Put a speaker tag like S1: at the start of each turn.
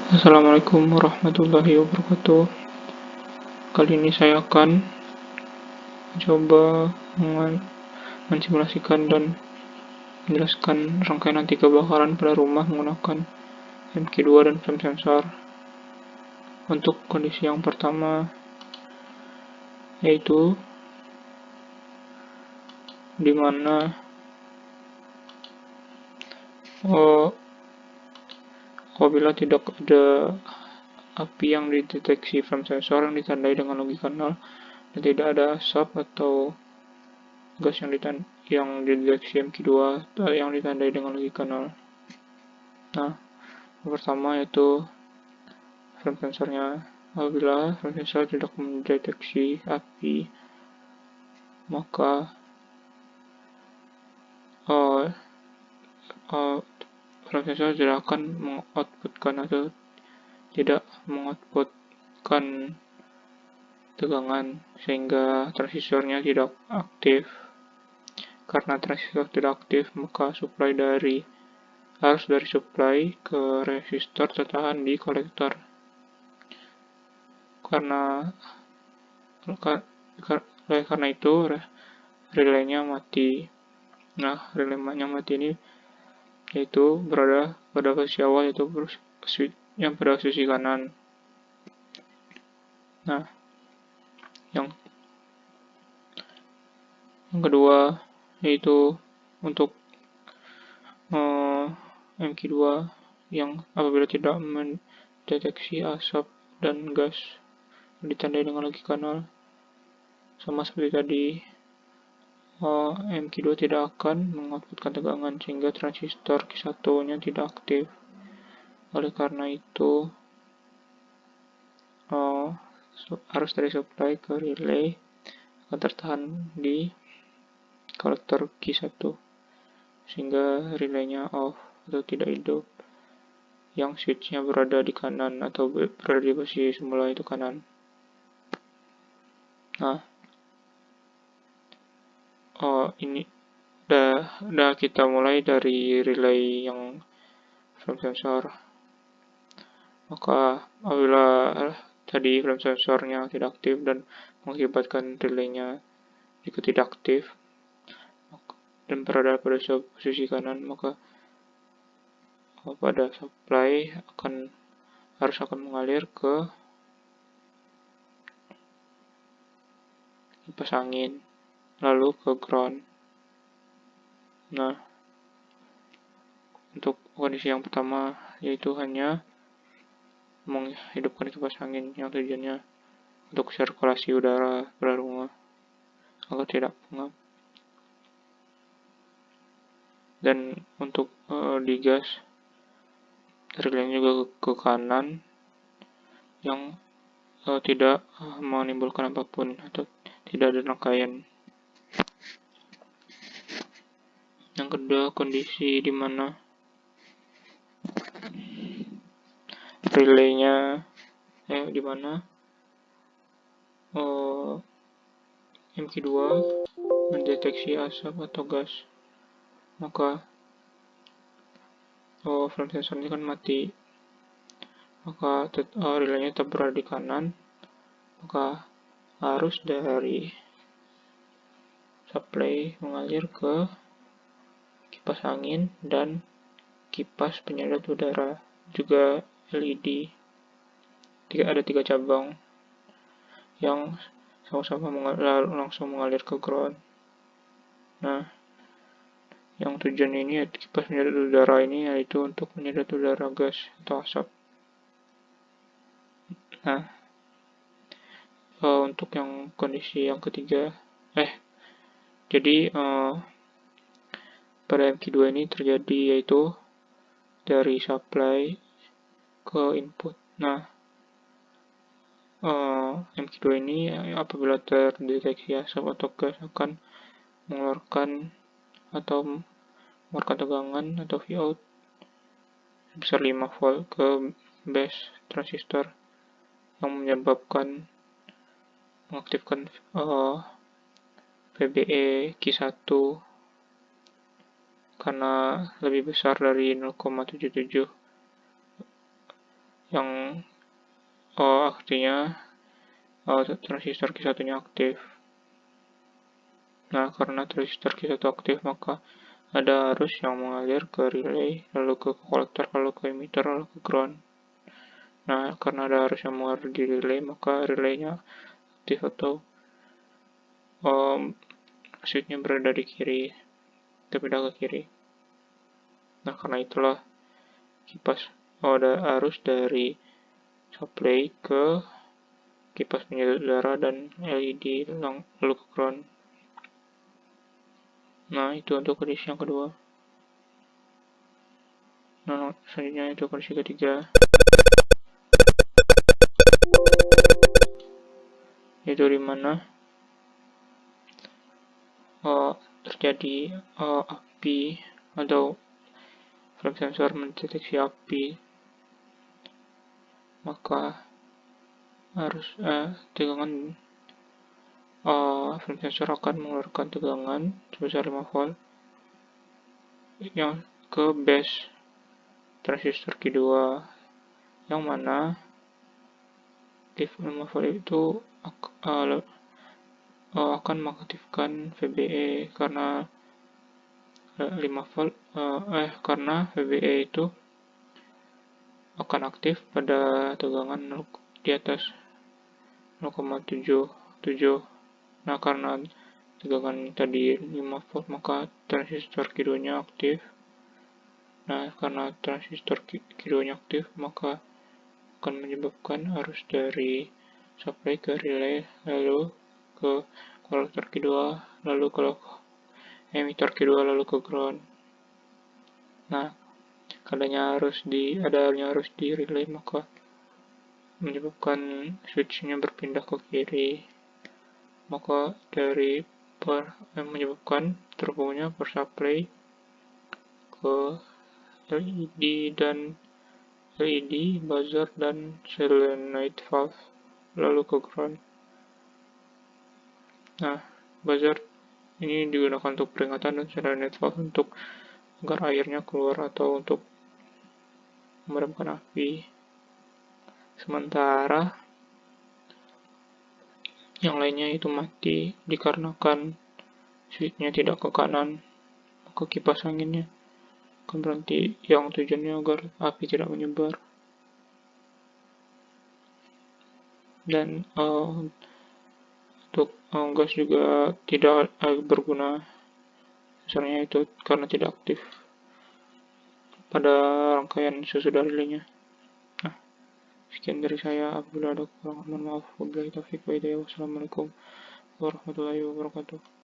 S1: Assalamualaikum warahmatullahi wabarakatuh. Kali ini saya akan coba mensimulasikan dan menjelaskan rangkaian anti kebakaran pada rumah menggunakan MQ2 dan flame sensor. Untuk kondisi yang pertama yaitu di mana apabila tidak ada api yang dideteksi flame sensor yang ditandai dengan logika 0 dan tidak ada asap atau gas yang dideteksi MQ2 yang ditandai dengan logika 0. Nah, yang pertama yaitu flame sensornya. Apabila flame sensor tidak mendeteksi api, maka flame sensor tidak akan mengoutputkan atau tidak mengoutputkan tegangan sehingga transistornya tidak aktif. Karena transistor tidak aktif, maka arus dari supply ke resistor tertahan di kolektor. Karena itu relaynya mati. Nah, relaynya mati ini yaitu berada pada posisi awal, yaitu yang pada sisi kanan. Nah, yang kedua yaitu untuk MQ2 yang apabila tidak mendeteksi asap dan gas ditandai dengan logika 0, sama seperti tadi, MQ2 tidak akan mengoutputkan tegangan sehingga transistor Q1-nya tidak aktif. Oleh karena itu, arus dari supply ke relay akan tertahan di kolektor Q1 sehingga relaynya off atau tidak hidup, yang switchnya berada di kanan atau berada di posisi semula itu kanan. Nah, ini udah kita mulai dari relay yang flame sensor. Maka apabila tadi flame sensornya tidak aktif dan mengakibatkan relaynya juga tidak aktif dan berada pada posisi kanan, maka pada supply harus mengalir ke kipas angin lalu ke ground. Nah, untuk kondisi yang pertama yaitu hanya menghidupkan kipas angin yang tujuannya untuk sirkulasi udara pada rumah agar tidak pengap. Dan untuk digas relaynya juga ke kanan yang tidak menimbulkan apapun atau tidak ada rangkaian. Yang kedua, kondisi di mana relaynya di mana MQ2 mendeteksi asap atau gas, maka flame sensornya kan mati, maka relaynya tetap berada di kanan, maka arus dari supply mengalir ke kipas angin dan kipas penyedot udara, juga LED. Ada 3 cabang yang sama-sama langsung mengalir ke ground. Nah, yang tujuan ini kipas penyedot udara ini yaitu untuk menyedot udara gas atau asap. Nah, untuk yang kondisi yang ketiga, jadi pada MQ2 ini terjadi yaitu dari supply ke input. Nah, MQ2 ini apabila terdeteksi asap atau gas akan mengeluarkan tegangan atau Vout sebesar 5 volt ke base transistor yang menyebabkan mengaktifkan PBE Q1 karena lebih besar dari 0,77 yang artinya transistor Q1-nya aktif. Nah, karena transistor Q1 aktif, maka ada arus yang mengalir ke relay, lalu ke kolektor, lalu ke emitter, lalu ke ground. Nah, karena ada arus yang mengalir di relay, maka relaynya aktif atau switch-nya berada di kiri, terpindah ke kiri. Nah, karena itulah kipas ada arus dari supply ke kipas penyedot udara dan LED lalu ke ground. Nah, itu untuk kondisi yang kedua. Nah, selanjutnya itu kondisi ketiga, itu dimana terjadi api atau flame sensor mendeteksi api, maka harus tegangan flame sensor akan mengeluarkan tegangan sebesar 5 volt yang ke base transistor Q2, yang mana 5 volt itu akan mengaktifkan VBE karena 5 volt karena VBE itu akan aktif pada tegangan di atas 0,77. Nah, karena tegangan tadi 5 volt, maka transistor Q2-nya aktif. Nah, karena transistor Q2-nya aktif, maka akan menyebabkan arus dari supply ke relay, lalu ke kolektor Q2, lalu ke emitter Q2, lalu ke ground. Nah, adanya arus di relay, maka menyebabkan switch-nya berpindah ke kiri, maka dari menyebabkan terhubungnya power supply ke LED, buzzer, dan solenoid valve, lalu ke ground. Nah, buzzer ini digunakan untuk peringatan dan solenoid valve untuk agar airnya keluar atau untuk memadamkan api. Sementara yang lainnya itu mati dikarenakan switch-nya tidak ke kanan, maka kipas anginnya akan berhenti, yang tujuannya agar api tidak menyebar. Dan untuk gas juga tidak berguna, misalnya itu karena tidak aktif pada rangkaian sesudah relaynya. Nah, sekian dari saya. Apabila ada kekurangan, mohon maaf. Wabillahi taufiq wa hidayah. Wassalamualaikum warahmatullahi wabarakatuh.